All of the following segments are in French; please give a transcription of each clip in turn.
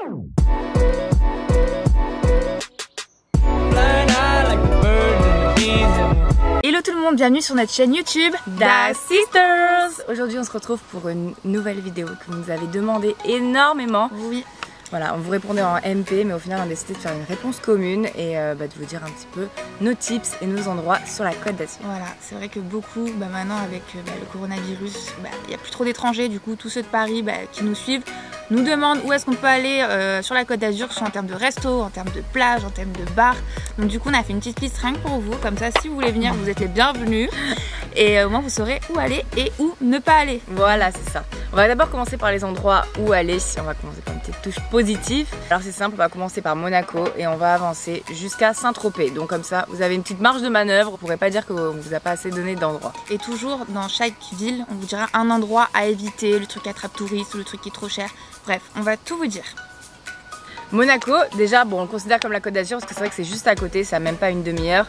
Hello tout le monde, bienvenue sur notre chaîne YouTube Da Sisters. Aujourd'hui on se retrouve pour une nouvelle vidéo que vous nous avez demandé énormément. Oui. Voilà, on vous répondait en MP, mais au final on a décidé de faire une réponse commune et de vous dire un petit peu nos tips et nos endroits sur la Côte d'Azur. Voilà, c'est vrai que beaucoup, maintenant avec le coronavirus, il n'y a plus trop d'étrangers, du coup tous ceux de Paris qui nous suivent nous demandent où est-ce qu'on peut aller sur la Côte d'Azur, soit en termes de resto, en termes de plage, en termes de bar. Donc du coup on a fait une petite liste rien que pour vous, comme ça si vous voulez venir vous êtes les bienvenus et au moins vous saurez où aller et où ne pas aller. Voilà, c'est ça. On va d'abord commencer par les endroits où aller, on va commencer par une petite touche positive. Alors c'est simple, on va commencer par Monaco et on va avancer jusqu'à Saint-Tropez. Donc comme ça vous avez une petite marge de manœuvre, vous ne pourrez pas dire qu'on ne vous a pas assez donné d'endroits. Et toujours dans chaque ville on vous dira un endroit à éviter, le truc attrape touriste ou le truc qui est trop cher. Bref, on va tout vous dire. Monaco, déjà, bon, on le considère comme la Côte d'Azur parce que c'est vrai que c'est juste à côté, ça n'a même pas une demi-heure.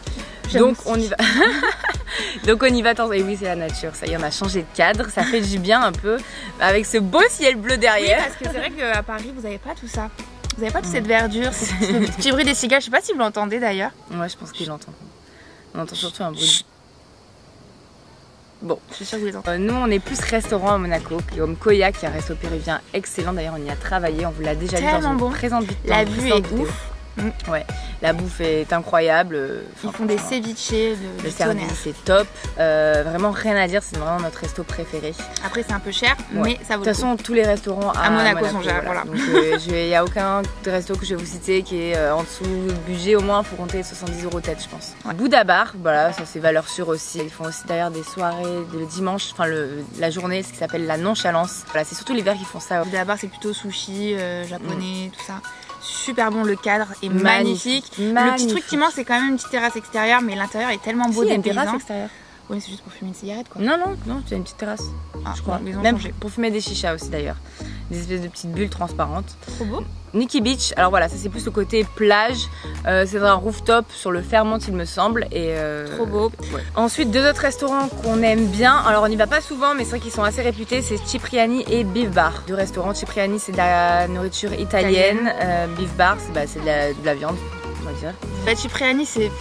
Donc on y va. Donc on y va. Et oui, c'est la nature. Ça y est, on a changé de cadre, ça fait du bien un peu avec ce beau ciel bleu derrière. Oui, parce que c'est vrai qu'à Paris, vous n'avez pas tout ça. Vous n'avez pas toute cette verdure, ce petit bruit des cigales. Je sais pas si vous l'entendez d'ailleurs. Ouais, je pense qu'il l'entend. On entend surtout un bruit. Bon, je suis sûre que vous les entendez. Nous on est plus restaurant à Monaco, comme Koya qui est un resto péruvien excellent. D'ailleurs on y a travaillé, on vous l'a déjà dit dans une présente vidéo. La vue est ouf. Ouais, la bouffe est incroyable. Ils font des ceviches le service c'est top. Vraiment rien à dire, c'est vraiment notre resto préféré. Après c'est un peu cher, mais ça vaut le coup. De toute façon tous les restaurants à Monaco sont chers. Voilà. Donc il n'y a aucun resto que je vais vous citer qui est en dessous de budget, au moins il faut compter 70 € tête je pense. Ouais. Bouddha Bar, voilà, ça c'est valeur sûre aussi. Ils font aussi d'ailleurs des soirées le dimanche, enfin la journée, ce qui s'appelle la nonchalance. Voilà, c'est surtout l'hiver qu'ils font ça. Bouddha Bar c'est plutôt sushi, japonais, tout ça. Super bon, le cadre est magnifique. Le petit truc qui manque c'est quand même une petite terrasse extérieure, mais l'intérieur est tellement beau. Il y a une terrasse extérieure. Oui, c'est juste pour fumer une cigarette quoi. Non, tu as une petite terrasse. Je crois. Bon, même pour fumer des chichas aussi d'ailleurs. Des espèces de petites bulles transparentes. Trop beau. Nikki Beach, alors voilà, ça c'est plus le côté plage. C'est un rooftop sur le Fairmont il me semble. Et trop beau. Ouais. Ensuite, deux autres restaurants qu'on aime bien. Alors on n'y va pas souvent, mais c'est vrai qu'ils sont assez réputés. C'est Cipriani et Beef Bar. Deux restaurants. Cipriani c'est de la nourriture italienne. Beef Bar c'est de la viande, on va dire. Cipriani c'est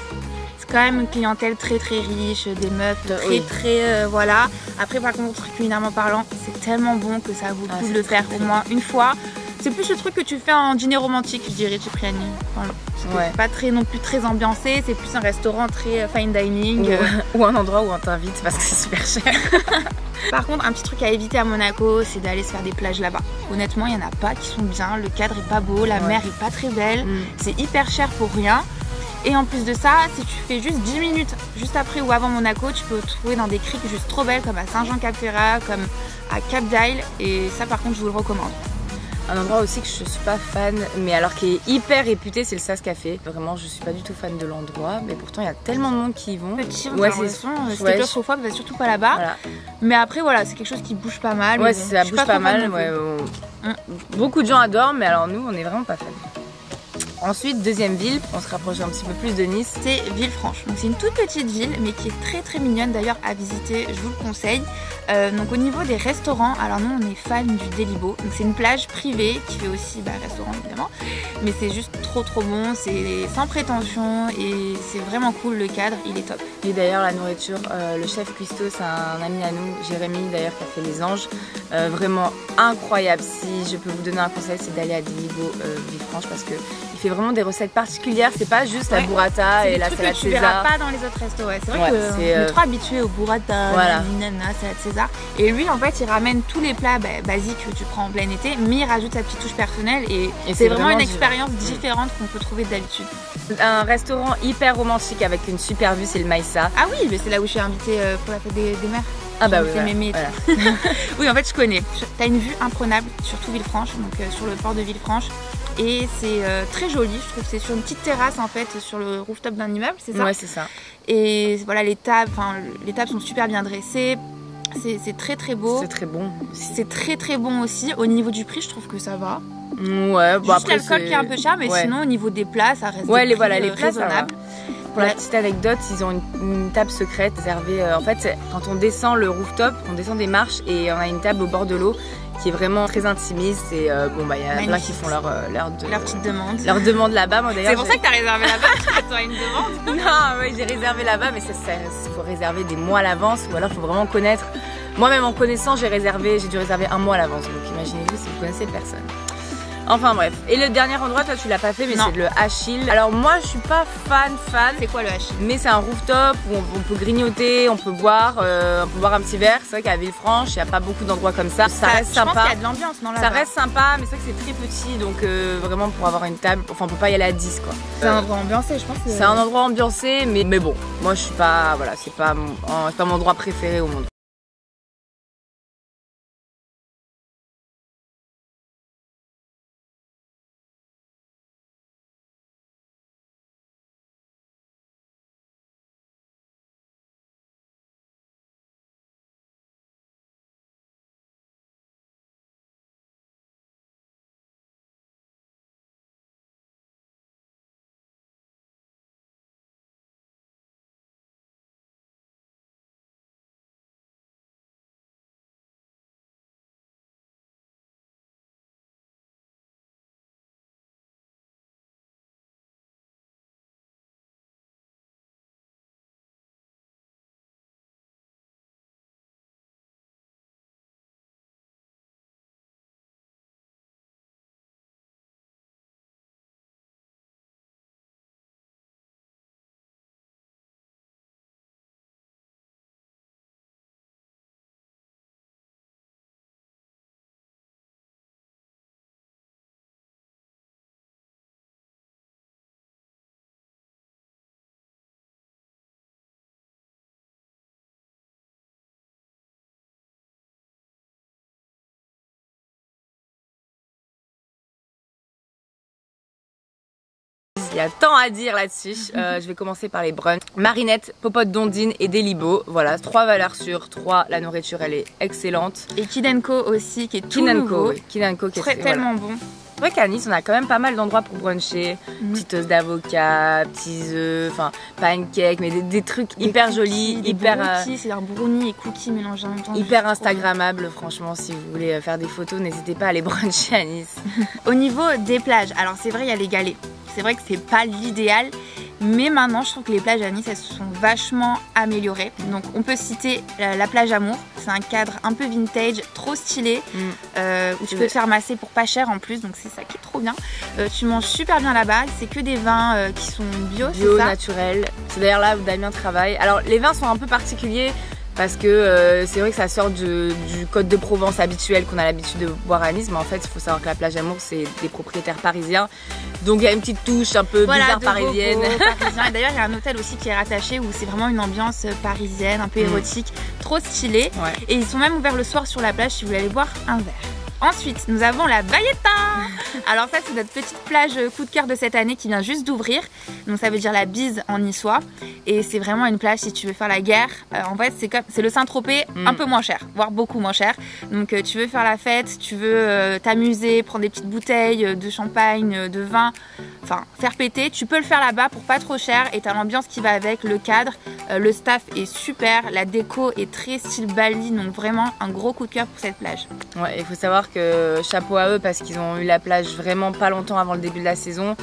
quand même une clientèle très riche, des meufs très voilà. Après par contre culinairement parlant c'est tellement bon que ça vaut le coup de le faire au moins une fois. C'est plus le truc que tu fais en dîner romantique je dirais Cipriani. Voilà. C'est pas non plus très ambiancé, c'est plus un restaurant très fine dining. Ou un endroit où on t'invite parce que c'est super cher. Par contre un petit truc à éviter à Monaco c'est d'aller se faire des plages là-bas. Honnêtement il n'y en a pas qui sont bien, le cadre est pas beau, la mer est pas très belle, c'est hyper cher pour rien. Et en plus de ça, si tu fais juste 10 minutes juste après ou avant Monaco, tu peux te trouver dans des criques juste trop belles comme à Saint-Jean-Cap-Ferrat, comme à Cap d'Isle. Et ça par contre je vous le recommande. Un endroit aussi que je suis pas fan, mais alors qui est hyper réputé, c'est le Sas Café. Vraiment, je suis pas du tout fan de l'endroit, mais pourtant il y a tellement de monde qui y vont. Petit, c'est claustrophobe, va surtout pas là-bas. Voilà. Mais après voilà, c'est quelque chose qui bouge pas mal. Ouais, ça bouge pas mal. Beaucoup de gens adorent, mais alors nous, on est vraiment pas fans. Ensuite, deuxième ville, on se rapproche un petit peu plus de Nice, c'est Villefranche. Donc c'est une toute petite ville, mais qui est très mignonne d'ailleurs à visiter, je vous le conseille. Donc au niveau des restaurants, alors nous on est fan du Delibo. Donc c'est une plage privée qui fait aussi restaurant évidemment, mais c'est juste trop bon, c'est sans prétention et c'est vraiment cool, le cadre il est top. Et d'ailleurs la nourriture, le chef cuistot c'est un ami à nous, Jérémy d'ailleurs qui a fait les anges, vraiment incroyable. Si je peux vous donner un conseil, c'est d'aller à Delibo Villefranche parce que il fait vraiment des recettes particulières, c'est pas juste la burrata et la salade César. Tu verras pas dans les autres restos, c'est vrai qu'on est trop habitué au burrata, salade César. Et lui en fait il ramène tous les plats basiques que tu prends en plein été, mais il rajoute sa petite touche personnelle et c'est vraiment une expérience différente qu'on peut trouver d'habitude. Un restaurant hyper romantique avec une super vue, c'est le Maïssa. Ah oui, mais c'est là où je suis invitée pour la fête des mères. Ah bah oui, voilà. Oui en fait je connais. T'as une vue imprenable sur tout Villefranche, donc sur le port de Villefranche. Et c'est très joli, je trouve. C'est sur une petite terrasse en fait, sur le rooftop d'un immeuble, c'est ça? Ouais, c'est ça. Et voilà, les tables sont super bien dressées. C'est très beau. C'est très bon. C'est très bon aussi. Au niveau du prix, je trouve que ça va. Ouais, bon juste l'alcool qui est un peu cher, mais sinon au niveau des plats, ça reste les plats raisonnables. Pour la petite anecdote, ils ont une table secrète réservée. En fait, quand on descend le rooftop, on descend des marches et on a une table au bord de l'eau. qui est vraiment très intimiste. Et bon, bah, il y a plein qui font leur petite demande. Leur demande là-bas. Moi, d'ailleurs, c'est pour ça que t'as réservé là-bas, tu as une demande. Non, ouais, j'ai réservé là-bas, mais il faut réserver des mois à l'avance, ou alors il faut vraiment connaître. Moi-même en connaissant, j'ai dû réserver un mois à l'avance. Donc imaginez-vous si vous connaissez personne. Enfin bref. Et le dernier endroit, toi tu l'as pas fait, mais c'est le Achille. Alors moi je suis pas fan. C'est quoi le Achille? Mais c'est un rooftop où on peut grignoter, on peut boire un petit verre. C'est vrai qu'à Villefranche, il n'y a pas beaucoup d'endroits comme ça. Ça reste sympa. Je pense qu'il y a de l'ambiance, non, là-bas. Ça reste sympa, mais c'est vrai que c'est très petit, donc vraiment pour avoir une table, enfin on peut pas y aller à 10 quoi. C'est un endroit ambiancé, je pense. C'est un endroit ambiancé, mais bon, moi je suis pas, voilà, c'est pas mon endroit préféré au monde. Il y a tant à dire là-dessus. Je vais commencer par les brunchs. Marinette, popote d'ondine et Delibo. Voilà, 3 valeurs sur 3. La nourriture, elle est excellente. Et Kid & Co aussi, qui est tout nouveau. Oui. Kid & Co qui est tellement bon. C'est vrai qu'à Nice, on a quand même pas mal d'endroits pour bruncher. Petite toast d'avocat, petits œufs, enfin pancakes, mais des trucs hyper jolis, hyper. C'est un brownie et cookies mélangés en même temps. Hyper instagrammables, franchement. Si vous voulez faire des photos, n'hésitez pas à aller bruncher à Nice. Au niveau des plages, alors c'est vrai, il y a les galets. C'est vrai que c'est pas l'idéal, mais maintenant je trouve que les plages à Nice elles se sont vachement améliorées. Donc on peut citer la plage Amour, c'est un cadre un peu vintage, trop stylé, où tu peux te faire masser pour pas cher en plus, donc c'est ça qui est trop bien. Tu manges super bien là-bas, c'est que des vins qui sont bio, naturels. C'est d'ailleurs là où Damien travaille. Alors les vins sont un peu particuliers. Parce que c'est vrai que ça sort du Côte de Provence habituel qu'on a l'habitude de boire à Nice, mais en fait il faut savoir que la plage Amour c'est des propriétaires parisiens, donc il y a une petite touche un peu bizarre parisienne. Et d'ailleurs il y a un hôtel aussi qui est rattaché où c'est vraiment une ambiance parisienne, un peu érotique, trop stylé. Et ils sont même ouverts le soir sur la plage si vous voulez aller boire un verre. Ensuite, nous avons la Valletta. Alors ça, c'est notre petite plage coup de cœur de cette année qui vient juste d'ouvrir. Donc ça veut dire la bise en niçois. Et c'est vraiment une plage si tu veux faire la guerre. En fait, c'est le Saint-Tropez un peu moins cher, voire beaucoup moins cher. Donc tu veux faire la fête, tu veux t'amuser, prendre des petites bouteilles de champagne, de vin, enfin faire péter. Tu peux le faire là-bas pour pas trop cher et t'as l'ambiance qui va avec, le cadre. Le staff est super, la déco est très style Bali, donc vraiment un gros coup de cœur pour cette plage. Ouais, il faut savoir que chapeau à eux parce qu'ils ont eu la plage vraiment pas longtemps avant le début de la saison.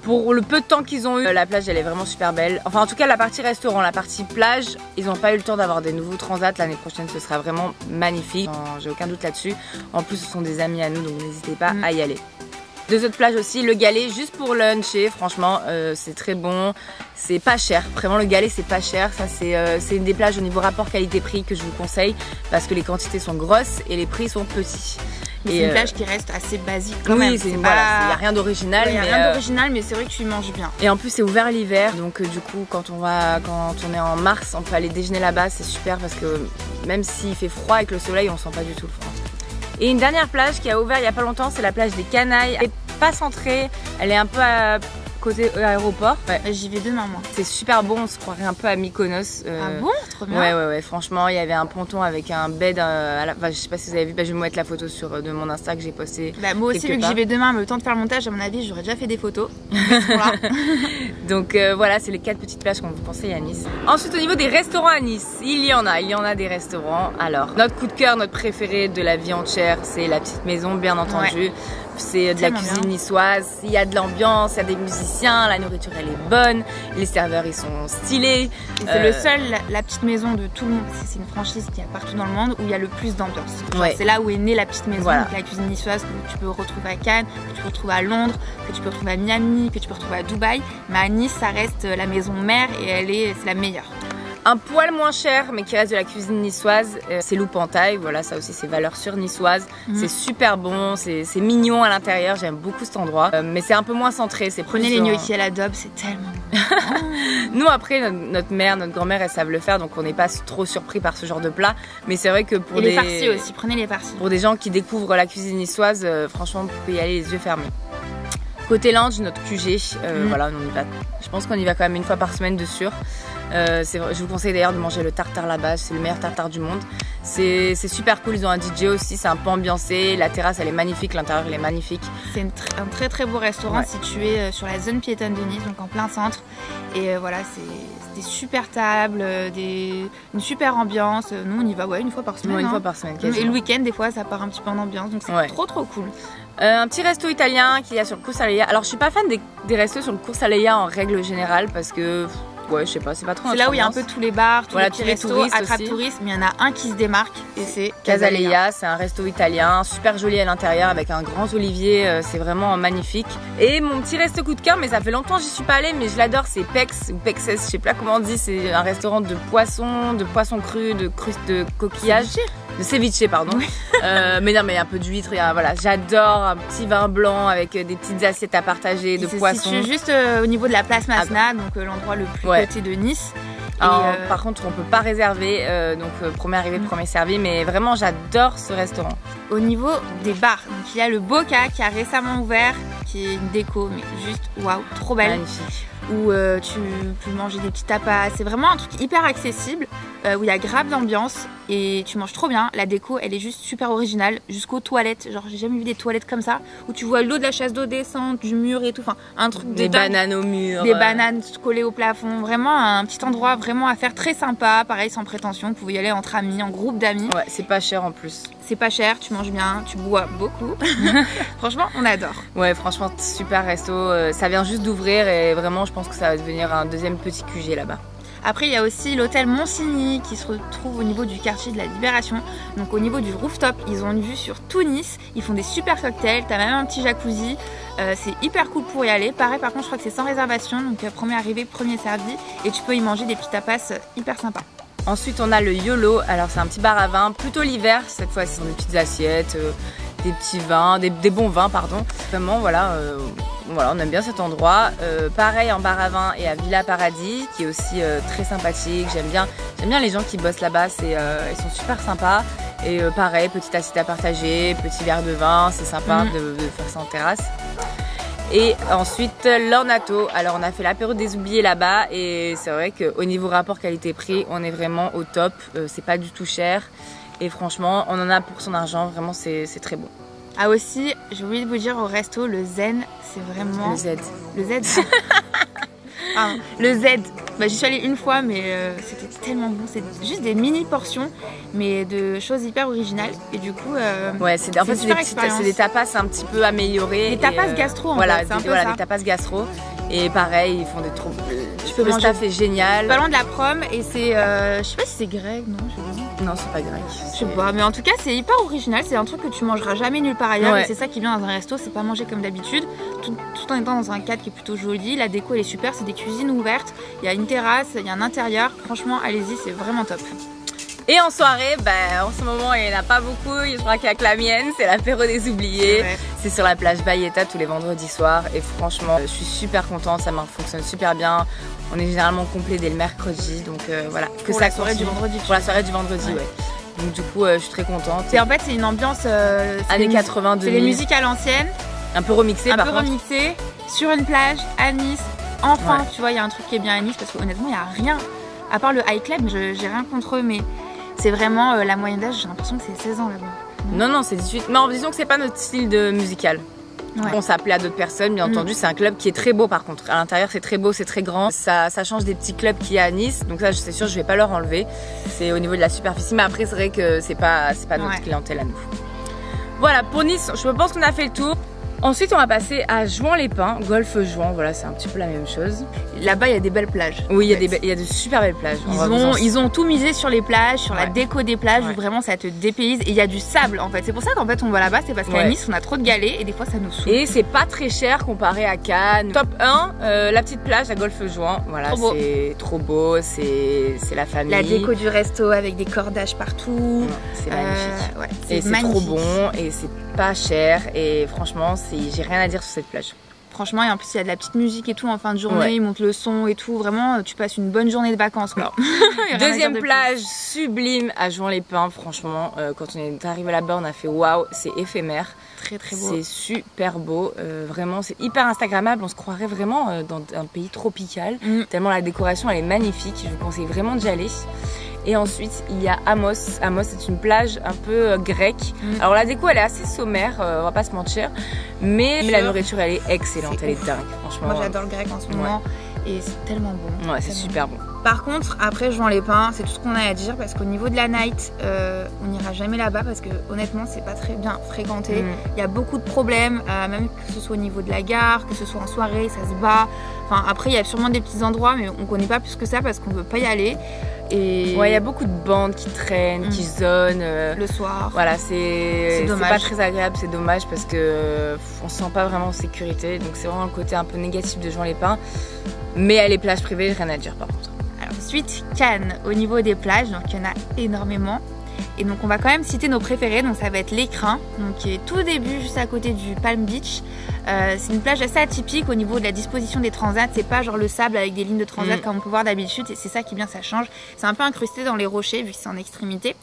Pour le peu de temps qu'ils ont eu, la plage elle est vraiment super belle. Enfin en tout cas la partie restaurant, la partie plage, ils n'ont pas eu le temps d'avoir des nouveaux transats. L'année prochaine ce sera vraiment magnifique, j'ai aucun doute là-dessus. En plus ce sont des amis à nous donc n'hésitez pas à y aller. Deux autres plages aussi, le Galet juste pour luncher, franchement c'est très bon, c'est pas cher, vraiment le Galet c'est pas cher, ça c'est une des plages au niveau rapport qualité-prix que je vous conseille parce que les quantités sont grosses et les prix sont petits. C'est une plage qui reste assez basique quand même. Oui, il n'y a rien d'original. Il n'y a rien d'original mais c'est vrai que tu y manges bien. Et en plus c'est ouvert l'hiver, donc du coup quand on est en mars, on peut aller déjeuner là-bas, c'est super parce que même s'il fait froid avec le soleil, on sent pas du tout le froid. Et une dernière plage qui a ouvert il y a pas longtemps, c'est la plage des Canailles. Elle est pas centrée, elle est un peu côté aéroport. Ouais. J'y vais demain moi. C'est super bon, on se croirait un peu à Mykonos. Ah bon? Trop bien. Ouais, franchement, il y avait un ponton avec un bed je sais pas si vous avez vu, je vais vous mettre la photo de mon Insta que j'ai posté. Moi aussi, vu que j'y vais demain, mais le temps de faire le montage, à mon avis, j'aurais déjà fait des photos. Donc voilà, c'est les 4 petites plages qu'on vous conseille à Nice. Ensuite, au niveau des restaurants à Nice, il y en a des restaurants. Alors, notre coup de cœur, notre préféré de la vie entière, c'est la petite maison, bien entendu. Ouais. C'est de la cuisine niçoise, il y a de l'ambiance, il y a des musiciens, la nourriture elle est bonne, les serveurs ils sont stylés. C'est le seul, la petite maison de tout le monde, c'est une franchise qu'il y a partout dans le monde où il y a le plus d'ambiance. Ouais. C'est là où est née la petite maison, donc la cuisine niçoise que tu peux retrouver à Cannes, que tu peux retrouver à Londres, que tu peux retrouver à Miami, que tu peux retrouver à Dubaï. Mais à Nice ça reste la maison mère et c'est la meilleure. Un poil moins cher mais qui reste de la cuisine niçoise, c'est Loupantaille, voilà ça aussi c'est valeur sûre niçoise, c'est super bon, c'est mignon à l'intérieur, j'aime beaucoup cet endroit, mais c'est un peu moins centré. Prenez les gnocchis à l'adobe, c'est tellement bon. Nous après notre mère, notre grand-mère elles savent le faire donc on n'est pas trop surpris par ce genre de plat, mais c'est vrai que pour les farcis aussi, prenez les farcis. Pour des gens qui découvrent la cuisine niçoise, franchement vous pouvez y aller les yeux fermés. Côté lounge, notre QG, voilà, on y va. Je pense qu'on y va quand même une fois par semaine de sûr. Je vous conseille d'ailleurs de manger le tartare là-bas, c'est le meilleur tartare du monde. C'est super cool, ils ont un DJ aussi, c'est un peu ambiancé, la terrasse elle est magnifique, l'intérieur il est magnifique. C'est un très très beau restaurant situé sur la zone piétonne de Nice, donc en plein centre. Et voilà, c'est des super tables, une super ambiance. Nous on y va une fois par semaine. Une fois par semaine, quasiment. Et le week-end des fois ça part un petit peu en ambiance, donc c'est trop cool. Un petit resto italien qu'il y a sur le Cours Aleia. Alors je suis pas fan des restos sur le Cours Aleia en règle générale parce que je sais pas, c'est pas trop. C'est là où il y a un peu tous les bars, tous les petits restos, attrape touristes, mais il y en a un qui se démarque et c'est Casa Aleia. C'est un resto italien, super joli à l'intérieur avec un grand olivier, c'est vraiment magnifique. Et mon petit resto coup de cœur, mais ça fait longtemps que j'y suis pas allée, mais je l'adore, c'est Pex ou Pexes, je sais pas comment on dit, c'est un restaurant de poissons crus, de coquillages. De ceviche, pardon. Mais non, mais il y a un peu d'huître, voilà, j'adore un petit vin blanc avec des petites assiettes à partager de poissons. C'est juste au niveau de la place Masséna, donc l'endroit le plus côté de Nice. Par contre, on peut pas réserver, donc premier arrivé, premier servi, mais vraiment j'adore ce restaurant. Au niveau des bars, donc il y a le Boca qui a récemment ouvert, qui est une déco, mais juste waouh, trop belle. Magnifique. Où tu peux manger des petits tapas, c'est vraiment un truc hyper accessible, où il y a grave d'ambiance et tu manges trop bien. La déco elle est juste super originale, jusqu'aux toilettes, genre j'ai jamais vu des toilettes comme ça, où tu vois l'eau de la chasse d'eau descendre, du mur et tout, enfin un truc des bananes au mur, des bananes collées au plafond, vraiment un petit endroit vraiment à faire très sympa, pareil sans prétention, vous pouvez y aller entre amis, en groupe d'amis. Ouais, c'est pas cher en plus. C'est pas cher, tu manges bien, tu bois beaucoup. Franchement, on adore. Ouais, franchement, super resto. Ça vient juste d'ouvrir et vraiment, je pense que ça va devenir un deuxième petit QG là-bas. Après, il y a aussi l'hôtel Monsigny qui se retrouve au niveau du quartier de la Libération. Donc au niveau du rooftop, ils ont une vue sur tout Nice. Ils font des super cocktails, t'as même un petit jacuzzi. C'est hyper cool pour y aller. Pareil, par contre, je crois que c'est sans réservation. Donc premier arrivé, premier servi. Et tu peux y manger des petits tapas hyper sympas. Ensuite, on a le YOLO. Alors c'est un petit bar à vin, plutôt l'hiver. Cette fois, ce sont des petites assiettes, des petits vins, des bons vins, pardon. Vraiment, voilà, on aime bien cet endroit. Pareil en bar à vin et à Villa Paradis, qui est aussi très sympathique. J'aime bien les gens qui bossent là-bas, ils sont super sympas. Et pareil, petite assiette à partager, petit verre de vin, c'est sympa de faire ça en terrasse. Et ensuite l'Ornato, alors on a fait l'apéro des oubliés là-bas et c'est vrai qu'au niveau rapport qualité-prix on est vraiment au top, c'est pas du tout cher et franchement on en a pour son argent, vraiment c'est très bon. Ah aussi, j'ai oublié de vous dire au resto, le Zen, c'est vraiment... Le Z. Le Z. Le Z. J'y suis allée une fois mais c'était tellement bon, c'est juste des mini portions mais de choses hyper originales et du coup ouais, en fait c'est des tapas un petit peu améliorés. Des tapas gastro en voilà, fait, des tapas gastro et pareil ils font des trop... Le staff est génial. Pas loin de la prom et c'est je sais pas si c'est grec, non je sais pas. Non, c'est pas grec. Je sais pas, mais en tout cas c'est hyper original, c'est un truc que tu mangeras jamais nulle part ailleurs et c'est ça qui vient dans un resto, c'est pas manger comme d'habitude, tout en étant dans un cadre qui est plutôt joli, la déco elle est super, c'est des cuisines ouvertes, il y a une terrasse, il y a un intérieur, franchement allez-y, c'est vraiment top. Et en soirée, en ce moment il n'y en a pas beaucoup, je crois qu'il n'y a que la mienne, c'est l'apéro des oubliés. C'est sur la plage Bayeta tous les vendredis soirs et franchement je suis super contente, ça fonctionne super bien. On est généralement complet dès le mercredi, donc voilà. Que pour ça la soirée du vendredi. Pour la soirée du vendredi, ouais. Donc du coup je suis très contente. Et en fait c'est une ambiance années 80, 2000. C'est les musiques à l'ancienne. Un peu remixées par contre. remixées. sur une plage à Nice. Enfin, tu vois, il y a un truc qui est bien à Nice parce qu'honnêtement, il n'y a rien. À part le high club, j'ai rien contre eux, mais c'est vraiment la moyenne d'âge, j'ai l'impression que c'est 16 ans là-bas. Non, c'est 18. Mais disons que c'est pas notre style de musical. On s'appelait à d'autres personnes, bien entendu. C'est un club qui est très beau par contre. À l'intérieur, c'est très beau, c'est très grand. Ça change des petits clubs qu'il y a à Nice. Donc ça, c'est sûr, je vais pas leur enlever. C'est au niveau de la superficie. Mais après, c'est vrai que c'est pas notre clientèle à nous. Voilà, pour Nice, je pense qu'on a fait le tour. Ensuite, on va passer à Jouan-les-Pins, Golfe Jouan. Voilà, c'est un petit peu la même chose. Là-bas, il y a des belles plages. Oui, il y a de super belles plages. Ils ont tout misé sur les plages, sur la déco des plages, où vraiment ça te dépayse. Et il y a du sable en fait. C'est pour ça qu'en fait on va là-bas, c'est parce qu'à Nice, on a trop de galets et des fois ça nous saoule. Et c'est pas très cher comparé à Cannes. Top 1, la petite plage à Golfe Jouan. Voilà, c'est trop beau, c'est la famille. La déco du resto avec des cordages partout. C'est magnifique. Et c'est trop bon et c'est pas cher. Et franchement, j'ai rien à dire sur cette plage. Franchement, et en plus il y a de la petite musique et tout en fin de journée, ils montent le son et tout, vraiment tu passes une bonne journée de vacances quoi. Deuxième plage sublime à Jouan-les-Pins, franchement quand on est arrivé là-bas on a fait waouh, c'est éphémère. Très beau. C'est super beau, vraiment c'est hyper instagrammable, on se croirait vraiment dans un pays tropical, tellement la décoration elle est magnifique, je vous conseille vraiment d'y aller. Et ensuite il y a Amos. Amos c'est une plage un peu grecque. Alors la déco elle est assez sommaire, on va pas se mentir. Mais la nourriture elle est excellente, elle est dingue franchement. Moi j'adore le grec en ce moment et c'est tellement bon. Ouais, c'est super bon. Par contre après Jouan-les-Pins c'est tout ce qu'on a à dire parce qu'au niveau de la night on n'ira jamais là-bas parce que honnêtement c'est pas très bien fréquenté. Il y a beaucoup de problèmes, même que ce soit au niveau de la gare, que ce soit en soirée, ça se bat. Enfin après il y a sûrement des petits endroits mais on connaît pas plus que ça parce qu'on veut pas y aller. Et il y a beaucoup de bandes qui traînent, qui zonent le soir. Voilà, c'est pas très agréable, c'est dommage parce que on se sent pas vraiment en sécurité. Donc c'est vraiment le côté un peu négatif de Jouan-les-Pins. Mais les plages privées, rien à dire par contre. Alors ensuite, Cannes, au niveau des plages, donc il y en a énormément. Et donc on va quand même citer nos préférés, donc ça va être l'Écrin, donc qui est tout début juste à côté du Palm Beach. C'est une plage assez atypique au niveau de la disposition des transats, c'est pas genre le sable avec des lignes de transat comme on peut voir d'habitude, et c'est ça qui est bien, ça change. C'est un peu incrusté dans les rochers vu que c'est en extrémité.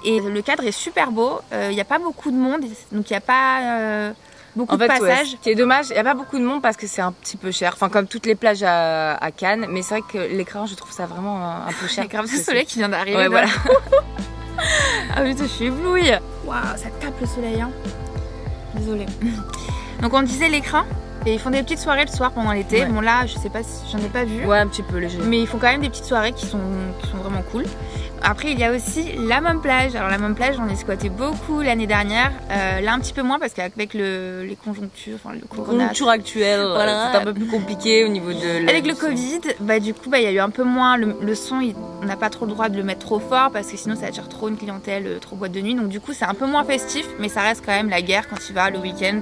Et le cadre est super beau, il n'y a pas beaucoup de monde, donc il n'y a pas beaucoup de passages. Ce qui est dommage, il n'y a pas beaucoup de monde parce que c'est un petit peu cher, enfin comme toutes les plages à Cannes, mais c'est vrai que l'Écrin je trouve ça vraiment un peu cher. Il y a grave le soleil qui vient d'arriver. Ouais, voilà. Ah putain, je suis éblouie. Waouh, ça tape le soleil hein. Désolée. Donc on disait l'Écrin et ils font des petites soirées le soir pendant l'été. Bon là, je sais pas si j'en ai pas vu. Ouais, un petit peu léger. Mais ils font quand même des petites soirées qui sont vraiment cool. Après il y a aussi la même plage. Alors la même plage, on est squatté beaucoup l'année dernière. Là un petit peu moins parce qu'avec les conjonctures, enfin le conjoncture actuelle, c'est un peu plus compliqué au niveau de avec le Covid, du coup il y a eu un peu moins le son, on n'a pas trop le droit de le mettre trop fort parce que sinon ça attire trop une clientèle, trop boîte de nuit. Donc du coup c'est un peu moins festif, mais ça reste quand même la guerre quand tu vas le week-end.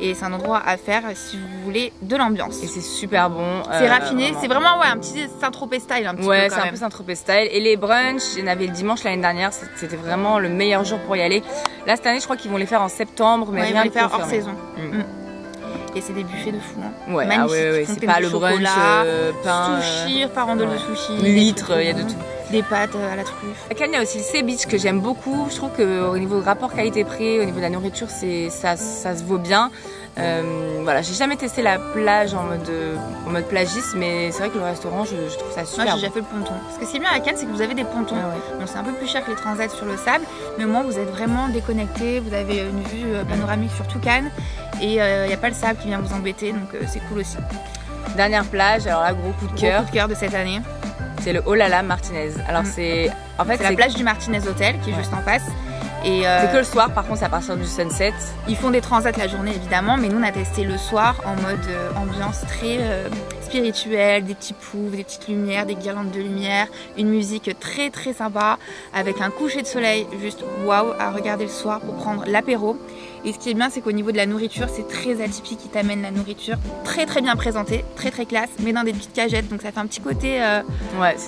Et c'est un endroit à faire si vous voulez de l'ambiance. Et c'est super bon. C'est raffiné, c'est vraiment un petit Saint-Tropez style un petit peu. Ouais, c'est un peu Saint-Tropez style. Et les brunchs, j'en avais le dimanche l'année dernière, c'était vraiment le meilleur jour pour y aller. Là cette année je crois qu'ils vont les faire en septembre, mais rien de faire hors saison. Et c'est des buffets de fou. Ouais, magnifique. C'est pas le brunch, pain, sushi, farandole de sushi, huîtres, il y a de tout. Des pâtes à la truffe. À Cannes, il y a aussi le Sea Beach que j'aime beaucoup. Je trouve qu'au niveau rapport qualité-prix, au niveau de la nourriture, ça se vaut bien. Voilà, j'ai jamais testé la plage en mode plagiste, mais c'est vrai que le restaurant, je trouve ça super. Moi, j'ai déjà fait le ponton. Ce que c'est bien à Cannes, c'est que vous avez des pontons. Bon, c'est un peu plus cher que les transats sur le sable, mais au moins vous êtes vraiment déconnecté. Vous avez une vue panoramique sur tout Cannes et il n'y a pas le sable qui vient vous embêter, donc c'est cool aussi. Dernière plage, alors là, gros coup de cœur. Gros coup de cœur de cette année. C'est le Olala Martinez. Alors c'est la plage du Martinez Hotel qui est juste en face. Et c'est que le soir, par contre c'est à partir du sunset. Ils font des transats la journée évidemment, mais nous on a testé le soir en mode ambiance très spirituelle, des petits poufs, des petites lumières, des guirlandes de lumière, une musique très très sympa, avec un coucher de soleil juste waouh à regarder le soir pour prendre l'apéro. Et ce qui est bien, c'est qu'au niveau de la nourriture, c'est très atypique, ils t'amènent la nourriture très très bien présentée, très très classe, mais dans des petites cagettes, donc ça fait un petit côté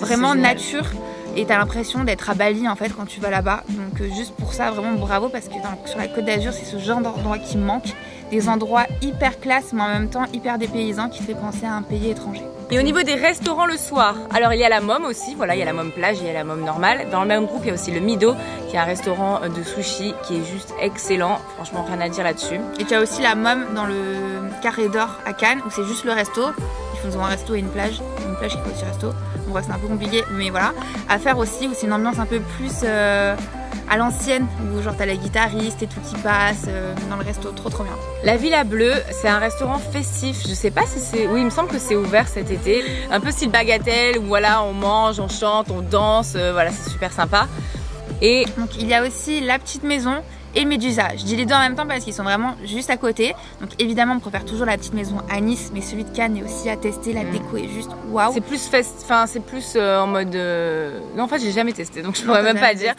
vraiment nature. Et t'as l'impression d'être à Bali en fait quand tu vas là-bas. Donc juste pour ça, vraiment bravo parce que sur la Côte d'Azur, c'est ce genre d'endroit qui manque. des endroits hyper classe mais en même temps hyper dépaysants qui fait penser à un pays étranger. Et au niveau des restaurants le soir, alors il y a la MOM aussi, voilà, il y a la MOM plage, il y a la MOM normale. Dans le même groupe, il y a aussi le Mido, qui est un restaurant de sushi qui est juste excellent. Franchement, rien à dire là-dessus. Et tu as aussi la MOM dans le Carré d'Or à Cannes, où c'est juste le resto. Ils font un resto et une plage qui fait aussi resto. On voit que c'est un peu compliqué, mais voilà. À faire aussi, où c'est une ambiance un peu plus à l'ancienne, où genre t'as les guitaristes et tout qui passe dans le resto, trop bien. La Villa Bleue, c'est un restaurant festif, je sais pas si c'est... Oui, il me semble que c'est ouvert cet été. Un peu style bagatelle, où voilà, on mange, on chante, on danse, voilà, c'est super sympa. Et donc il y a aussi la petite maison et Médusa. Je dis les deux en même temps parce qu'ils sont vraiment juste à côté. Donc évidemment on préfère toujours la petite maison à Nice, mais celui de Cannes est aussi à tester, la déco est juste waouh. C'est plus c'est plus en mode... Non en fait j'ai jamais testé donc je pourrais même pas dire.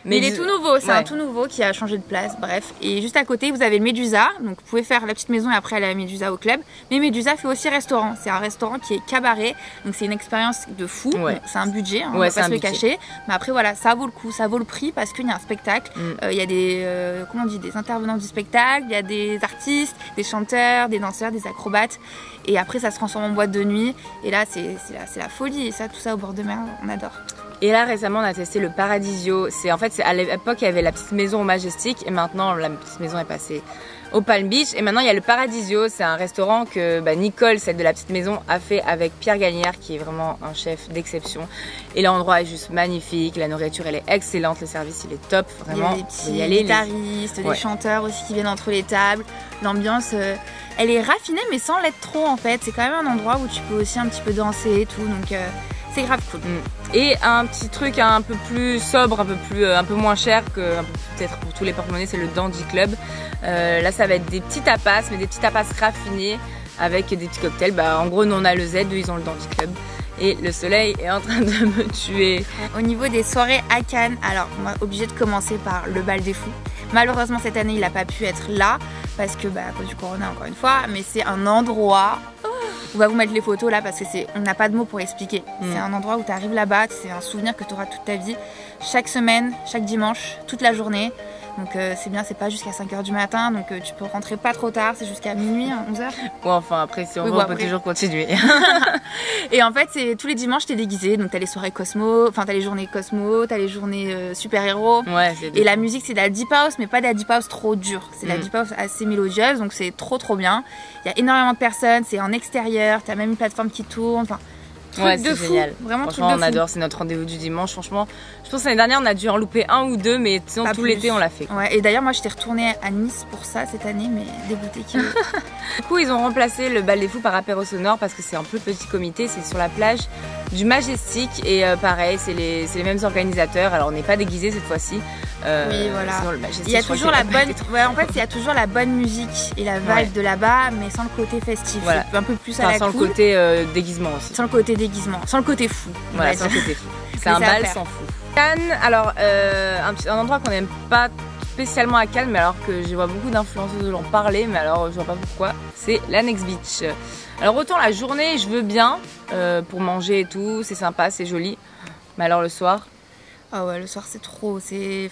Mais il est tout nouveau, c'est un tout nouveau qui a changé de place, bref. Et juste à côté, vous avez le Médusa, donc vous pouvez faire la petite maison et après aller à la Médusa au club. Mais Médusa fait aussi restaurant, c'est un restaurant qui est cabaret, donc c'est une expérience de fou. C'est un budget, on va pas se le cacher. Mais après voilà, ça vaut le coup, ça vaut le prix parce qu'il y a un spectacle, il y a des, comment on dit, des intervenants du spectacle, il y a des artistes, des chanteurs, des danseurs, des acrobates. Et après ça se transforme en boîte de nuit. Et là c'est la folie, et ça, tout ça au bord de mer, on adore. Et là récemment on a testé le Paradisio. En fait à l'époque il y avait la petite maison au Majestic et maintenant la petite maison est passée au Palm Beach et maintenant il y a le Paradisio. C'est un restaurant que Nicole, celle de la petite maison, a fait avec Pierre Gagnère qui est vraiment un chef d'exception. Et l'endroit est juste magnifique, la nourriture elle est excellente, le service il est top, vraiment. Il y a des guitaristes, des chanteurs aussi qui viennent entre les tables. L'ambiance elle est raffinée mais sans l'être trop en fait. C'est quand même un endroit où tu peux aussi un petit peu danser et tout, donc c'est grave cool. Et un petit truc un peu plus sobre, un peu moins cher que peut-être pour tous les porte-monnaies, c'est le Dandy Club. Là ça va être des petits tapas, mais des petits tapas raffinés avec des petits cocktails. En gros nous on a le Z, eux ils ont le Dandy Club. Et le soleil est en train de me tuer. Au niveau des soirées à Cannes, alors on est obligé de commencer par le bal des fous. Malheureusement cette année il n'a pas pu être là parce que à cause du corona encore une fois, mais c'est un endroit... On va vous mettre les photos là parce que on n'a pas de mots pour expliquer. C'est un endroit où tu arrives là-bas, c'est un souvenir que tu auras toute ta vie. Chaque semaine, chaque dimanche, toute la journée. Donc c'est bien, c'est pas jusqu'à 5 h du matin, donc tu peux rentrer pas trop tard, c'est jusqu'à minuit, 11 h. Ouais, enfin après si on veut, on peut toujours continuer. Et en fait, c'est tous les dimanches t'es déguisé, donc t'as les soirées Cosmo, enfin t'as les journées Cosmo, t'as les journées super-héros. Ouais, et la musique c'est de la deep house, mais pas de la deep house trop dure. C'est de la deep house assez mélodieuse, donc c'est trop bien. Il y a énormément de personnes, c'est en extérieur, t'as même une plateforme qui tourne, enfin... Ouais, c'est génial. Vraiment, franchement, on adore. C'est notre rendez-vous du dimanche. Franchement, je pense que l'année dernière, on a dû en louper un ou deux, mais sinon, tout l'été, on l'a fait. Ouais, et d'ailleurs, moi, j'étais retournée à Nice pour ça cette année, mais dégoûtée. Du coup, ils ont remplacé le bal des fous par apéro sonore parce que c'est un peu petit comité. C'est sur la plage du Majestic et pareil, c'est les mêmes organisateurs. Alors, on n'est pas déguisés cette fois-ci. Oui, voilà. Le Majestic, il y a toujours la bonne. Ouais, en fait, il y a toujours la bonne musique et la vibe de là-bas, mais sans le côté festif. Voilà. Un peu plus à la sans cool. Le côté déguisement aussi. Sans le côté déguisement, sans le côté fou. Voilà, sans le côté fou. C'est un bal sans fou. Cannes, alors un endroit qu'on n'aime pas spécialement à Cannes, mais alors que je vois beaucoup d'influenceuses en parler, mais alors je vois pas pourquoi, c'est l'Annex Beach. Alors autant la journée je veux bien pour manger et tout, c'est sympa, c'est joli, mais alors le soir... Ah ouais, le soir c'est trop, c'est...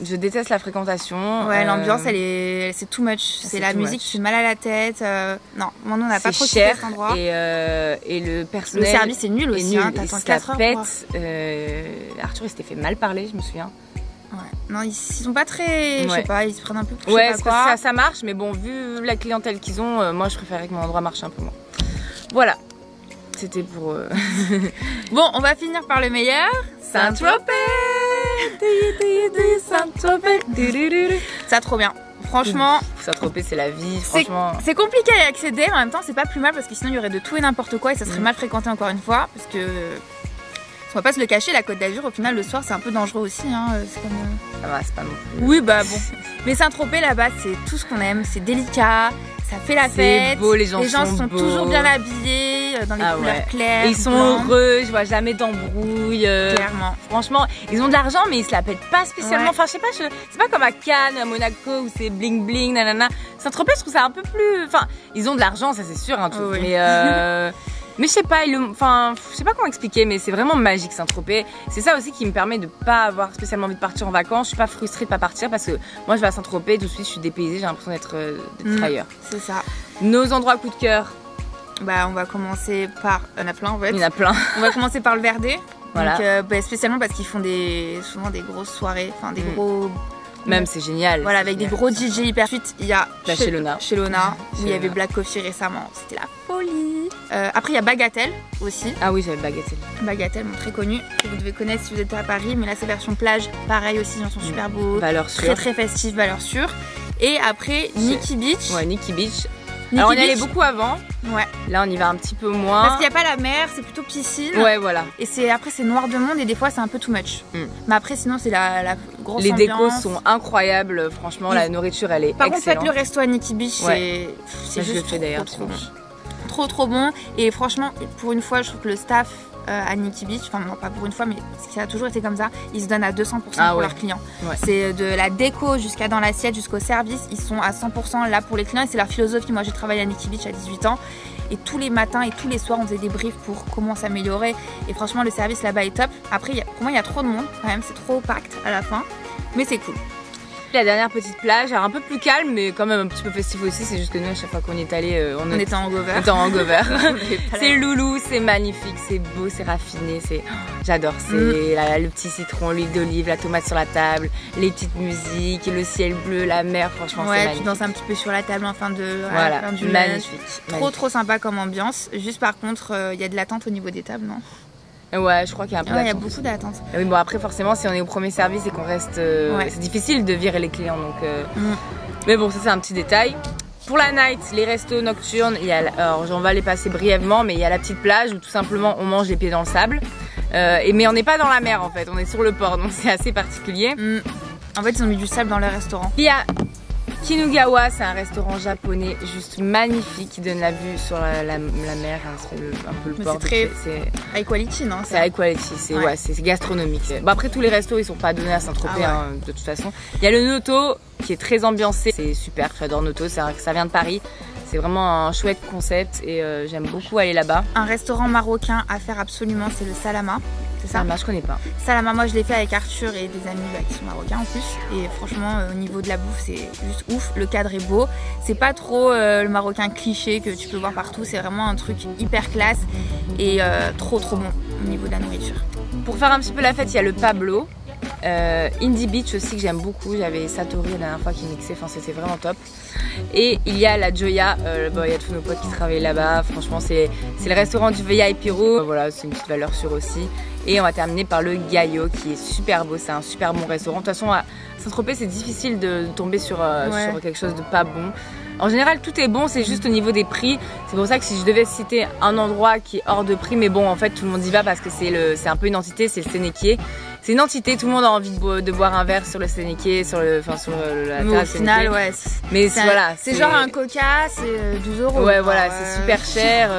Je déteste la fréquentation. Ouais, l'ambiance, c'est too much. C'est la musique, tu fais mal à la tête. Non, moi, on n'a pas trop kiffé cet endroit. Et le personnel. Le service est nul aussi. T'attends 4 heures. Arthur, il s'était fait mal parler, je me souviens. Ouais. Non, ils sont pas très. Je sais pas, ils se prennent un peu pour. Ouais, ça marche, mais bon, vu la clientèle qu'ils ont, moi, je préférais que mon endroit marche un peu moins. Voilà. C'était pour. Bon, on va finir par le meilleur. Saint-Tropez. Ça trop bien. Franchement, Saint-Tropez c'est la vie. Franchement, c'est compliqué à y accéder, mais en même temps c'est pas plus mal parce que sinon il y aurait de tout et n'importe quoi et ça serait mal fréquenté encore une fois parce que on va pas se le cacher, la Côte d'Azur au final le soir c'est un peu dangereux aussi. C'est comme. Ça va, c'est pas non plus. Oui bah bon. Mais Saint-Tropez là-bas c'est tout ce qu'on aime, c'est délicat. Ça fait la fête, beau, les gens sont beaux. Toujours bien habillés, dans les couleurs claires. Et ils sont heureux, je vois jamais d'embrouille. Clairement. Franchement, ils ont de l'argent mais ils se la pètent pas spécialement. Enfin, je sais pas, c'est pas comme à Cannes, à Monaco où c'est bling bling, nanana. Saint-Tropez, je trouve ça un peu plus. Enfin, ils ont de l'argent, ça c'est sûr, mais Mais je sais pas, enfin, je sais pas comment expliquer, mais c'est vraiment magique Saint-Tropez. C'est ça aussi qui me permet de pas avoir spécialement envie de partir en vacances. Je suis pas frustrée de pas partir parce que moi je vais à Saint-Tropez, tout de suite je suis dépaysée, j'ai l'impression d'être ailleurs. C'est ça. Nos endroits coup de cœur. Bah on va commencer par, il y en a plein en fait. Il y en a plein. On va commencer par le Verdé. Voilà. Donc, bah, spécialement parce qu'ils font souvent des grosses soirées, enfin des gros. Même c'est génial. Voilà, avec des gros DJ hyper. Ensuite, il y a chez Lona. Chez Lona, où il y avait Black Coffee récemment. C'était la folie. Après, il y a Bagatelle aussi. Ah oui, j'avais Bagatelle. Bagatelle, bon, très connu, que vous devez connaître si vous êtes à Paris. Mais là, c'est version plage. Pareil aussi, ils en sont super beaux. Valeur sûre. Très très festif, valeur sûre. Et après, Nikki Beach. Ouais, Nikki Beach. Alors on y allait beaucoup avant. Ouais. Là on y va un petit peu moins. Parce qu'il n'y a pas la mer, c'est plutôt piscine. Ouais, voilà. Et après c'est noir de monde et des fois c'est un peu too much. Mais après sinon c'est la grosse Les ambiance. décos sont incroyables, franchement la nourriture elle est excellente. Par contre faites le resto à Nikki Beach, c'est juste trop bon. Et franchement pour une fois je trouve que le staff à Nikki Beach, enfin non pas pour une fois mais ça a toujours été comme ça, ils se donnent à 200% pour leurs clients. C'est de la déco jusqu'à dans l'assiette jusqu'au service, ils sont à 100% là pour les clients et c'est leur philosophie. Moi j'ai travaillé à Nikki Beach à 18 ans et tous les matins et tous les soirs on faisait des briefs pour comment s'améliorer et franchement le service là-bas est top. Après pour moi il y a trop de monde quand même, c'est trop packed à la fin mais c'est cool. La dernière petite plage, alors un peu plus calme mais quand même un petit peu festif aussi, c'est juste que nous à chaque fois qu'on y est allé on était en hangover. On était en hangover. C'est loulou, c'est magnifique, c'est beau, c'est raffiné, j'adore, c'est le petit citron, l'huile d'olive, la tomate sur la table, les petites musiques, le ciel bleu, la mer, franchement c'est magnifique. Tu danses un petit peu sur la table en fin de du magnifique. Trop sympa comme ambiance. Juste par contre, il y a de l'attente au niveau des tables, non? Ouais, je crois qu'il y a un peu d'attente. Il y a beaucoup d'attente. Oui, bon après forcément si on est au premier service et qu'on reste, c'est difficile de virer les clients donc. Mais bon, ça c'est un petit détail. Pour la night, les restos nocturnes, alors on va les passer brièvement, mais il y a la petite plage où tout simplement on mange les pieds dans le sable. Mais on n'est pas dans la mer en fait, on est sur le port donc c'est assez particulier. En fait ils ont mis du sable dans le restaurant. Il y a Kinugawa, c'est un restaurant japonais juste magnifique qui donne la vue sur la mer, un peu le port. C'est très high quality, non? C'est high quality, c'est gastronomique. Bon, après tous les restos ils sont pas donnés à Saint-Tropez de toute façon. Il y a le Noto qui est très ambiancé, c'est super, j'adore Noto, ça vient de Paris. C'est vraiment un chouette concept et j'aime beaucoup aller là-bas. Un restaurant marocain à faire absolument, c'est le Salama. C'est ça? Salama, je connais pas. Salama, moi je l'ai fait avec Arthur et des amis qui sont marocains en plus. Et franchement, au niveau de la bouffe, c'est juste ouf. Le cadre est beau. C'est pas trop le marocain cliché que tu peux voir partout. C'est vraiment un truc hyper classe et trop bon au niveau de la nourriture. Pour faire un petit peu la fête, il y a le Pablo. Indie Beach aussi que j'aime beaucoup, j'avais Satori la dernière fois qui mixait, enfin c'était vraiment top. Et il y a la Joya, il y a tous nos potes qui travaillent là-bas, franchement c'est le restaurant du VIP Roux, voilà c'est une petite valeur sûre aussi. Et on va terminer par le Gaillot qui est super beau, c'est un super bon restaurant. De toute façon à Saint-Tropez c'est difficile de tomber sur quelque chose de pas bon. En général tout est bon, c'est juste au niveau des prix. C'est pour ça que si je devais citer un endroit qui est hors de prix, mais bon en fait tout le monde y va parce que c'est un peu une entité, c'est le Sénéquier. C'est une entité, tout le monde a envie de boire un verre sur le Sénéquier, sur la terrasse. Au final, ouais. Mais voilà. C'est genre un coca, c'est 12 €. Ouais, voilà, c'est super cher.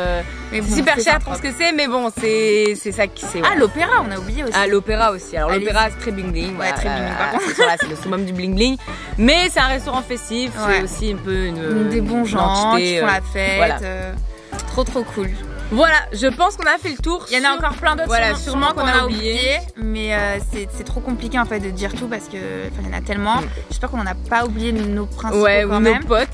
C'est super cher pour ce que c'est, mais bon, c'est ça qui c'est. Ah, l'opéra, on a oublié aussi. Ah, l'opéra aussi. Alors, l'opéra, c'est très bling bling. Ouais, très bling bling. Par contre, c'est le summum du bling bling. Mais c'est un restaurant festif, c'est aussi un peu des bons gens qui font la fête. Voilà. Trop cool. Voilà, je pense qu'on a fait le tour. Il y en a encore plein d'autres, voilà, sûrement qu'on a oublié. Mais c'est trop compliqué en fait de dire tout parce que il y en a tellement. J'espère qu'on n'en a pas oublié nos principaux quand même. Nos potes.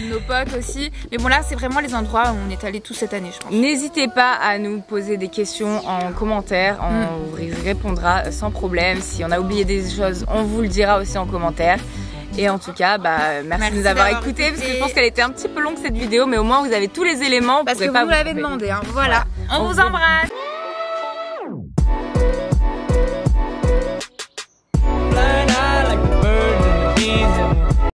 Nos potes aussi. Mais bon là, c'est vraiment les endroits où on est allés tous cette année, je pense. N'hésitez pas à nous poser des questions en commentaire. On vous répondra sans problème. Si on a oublié des choses, on vous le dira aussi en commentaire. Et en tout cas, merci de nous avoir écoutés parce que je pense qu'elle était un petit peu longue cette vidéo, mais au moins vous avez tous les éléments. Parce que vous l'avez demandé, hein. Voilà. On vous embrasse.